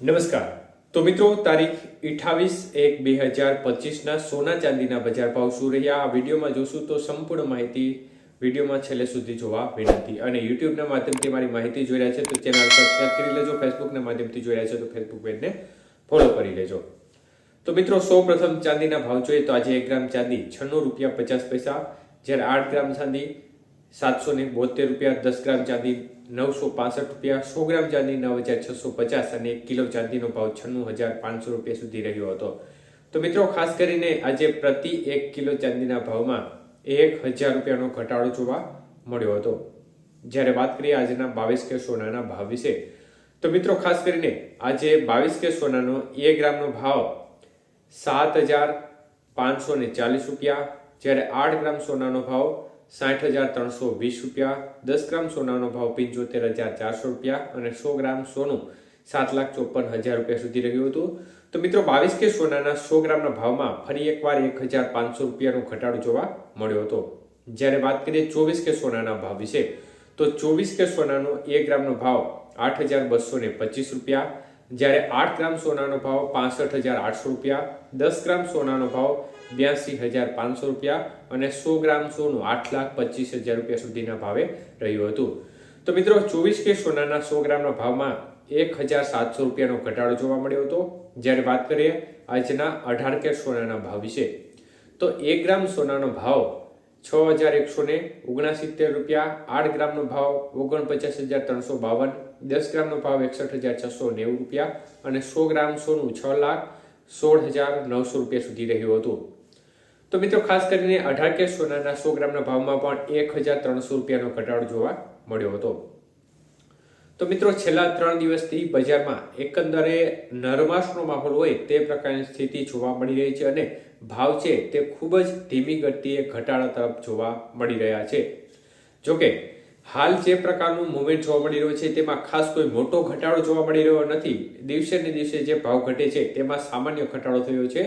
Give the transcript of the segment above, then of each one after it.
નમસ્કાર. તો મિત્રો, તારીખ 28/1/2025 સોના ચાંદીના બજાર ભાવ શું રહ્યા આ વિડીયોમાં જોશું. તો સંપૂર્ણ માહિતી વિડીયોમાં છેલ્લે સુધી જોવા વિનંતી. અને યુટ્યુબના માધ્યમથી મારી માહિતી જોઈ રહ્યા છે તો ચેનલ સબસ્ક્રાઇબ કરી લેજો. ફેસબુકના માધ્યમથી જોઈ રહ્યા છે તો ફેસબુક પેજને ફોલો કરી લેજો. તો મિત્રો, સૌપ્રથમ ચાંદીના ભાવ જોઈએ તો આજે 1 ગ્રામ ચાંદી ₹96.50, જ્યારે 8 ગ્રામ ચાંદી ₹772, 10 ગ્રામ ચાંદી ₹965, 100 ગ્રામ ચાંદી ₹9,650 અને 1 કિલો ચાંદીનો ભાવ ₹96,500 સુધી રહ્યો હતો. તો મિત્રો, ખાસ કરીને આજે પ્રતિ 1 કિલો ચાંદીના ભાવમાં ₹1,000નો ઘટાડો જોવા મળ્યો હતો. જ્યારે વાત કરીએ આજના 22 કે સોનાના ભાવ વિશે, તો મિત્રો ખાસ કરીને આજે 22 કે સોનાનો 1 ગ્રામનો ભાવ ₹7,540, જ્યારે 8 ગ્રામ સોનાનો ભાવ ₹60,320, 10 ગ્રામ સોનાનો ભાવ ₹75,400 અને 100 ગ્રામ સોનું ₹7,54,000 સુધી રહ્યું હતું. તો મિત્રો, 22 કે સોનાના 100 ગ્રામના ભાવમાં ફરી એકવાર ₹1,500નો ઘટાડો જોવા મળ્યો હતો. જ્યારે વાત કરીએ 24 કે સોનાના ભાવ વિશે, તો 24 કે સોનાનો 1 ગ્રામનો ભાવ ₹8,225, જ્યારે 8 ગ્રામ સોનાનો ભાવ ₹65,800, 10 ગ્રામ સોનાનો ભાવ ₹82,500 અને 100 ગ્રામ સોનું ₹8,25,000 સુધીના ભાવે રહ્યું હતું. તો મિત્રો, 24 કે સોનાના 100 ગ્રામના ભાવમાં ₹1,700નો ઘટાડો જોવા મળ્યો હતો. જ્યારે વાત કરીએ આજના 18 કે સોનાના ભાવ વિશે, તો 1 ગ્રામ સોનાનો ભાવ ₹6,179, 8 ગ્રામનો ભાવ ₹49,352, 10 ગ્રામનો ભાવ ₹61,690 અને 100 ગ્રામ સોનું ₹6,16,900 સુધી રહ્યું હતું. તો મિત્રો, ખાસ કરીને 18 કે સોનાના 100 ગ્રામના ભાવમાં પણ ₹1,300નો ઘટાડો જોવા મળ્યો હતો. તો મિત્રો, છેલ્લા 3 દિવસથી બજારમાં એકંદરે નરમાશનો માહોલ હોય તે પ્રકારની સ્થિતિ જોવા મળી રહી છે અને ભાવ છે તે ખૂબ જ ધીમી ગતિએ ઘટાડા તરફ જોવા મળી રહ્યા છે. જોકે હાલ જે પ્રકારનું મુવમેન્ટ જોવા મળી રહ્યું છે તેમાં ખાસ કોઈ મોટો ઘટાડો જોવા મળી રહ્યો નથી. દિવસે ને દિવસે જે ભાવ ઘટે છે તેમાં સામાન્ય ઘટાડો થયો છે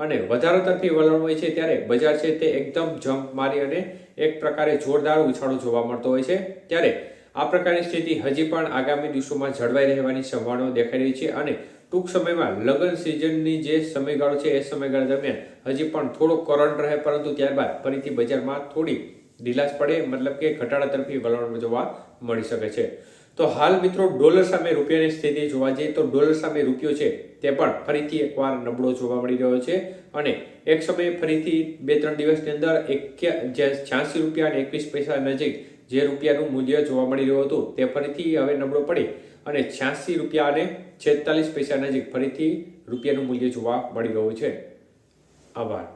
અને વધારો તરફી વલણ હોય છે ત્યારે બજાર છે તે એકદમ જમ્પ મારી અને એક પ્રકારે જોરદાર ઉછાળો જોવા મળતો હોય છે. ત્યારે આ પ્રકારની સ્થિતિ હજી પણ આગામી દિવસોમાં જળવાઈ રહેવાની સંભાવનાઓ દેખાઈ રહી છે અને ટૂંક સમયમાં લગ્ન સિઝનની જે સમયગાળો છે એ સમયગાળા દરમિયાન હજી પણ થોડો કરંટ રહે, પરંતુ ત્યારબાદ ફરીથી બજારમાં થોડી ઢીલાશ પડે, મતલબ કે ઘટાડા તરફી વલણ જોવા મળી શકે છે. તો હાલ મિત્રો, ડોલર સામે રૂપિયાની સ્થિતિ જોવા જઈએ તો ડોલર સામે રૂપિયો છે તે પણ ફરીથી એકવાર નબળો જોવા મળી રહ્યો છે અને એક સમયે ફરીથી 2-3 દિવસની અંદર ₹86.21 નજીક જે રૂપિયાનું મૂલ્ય જોવા મળી રહ્યું હતું તે ફરીથી હવે નબળો પડી અને ₹86.46 નજીક ફરીથી રૂપિયાનું મૂલ્ય જોવા મળી રહ્યું છે. આભાર.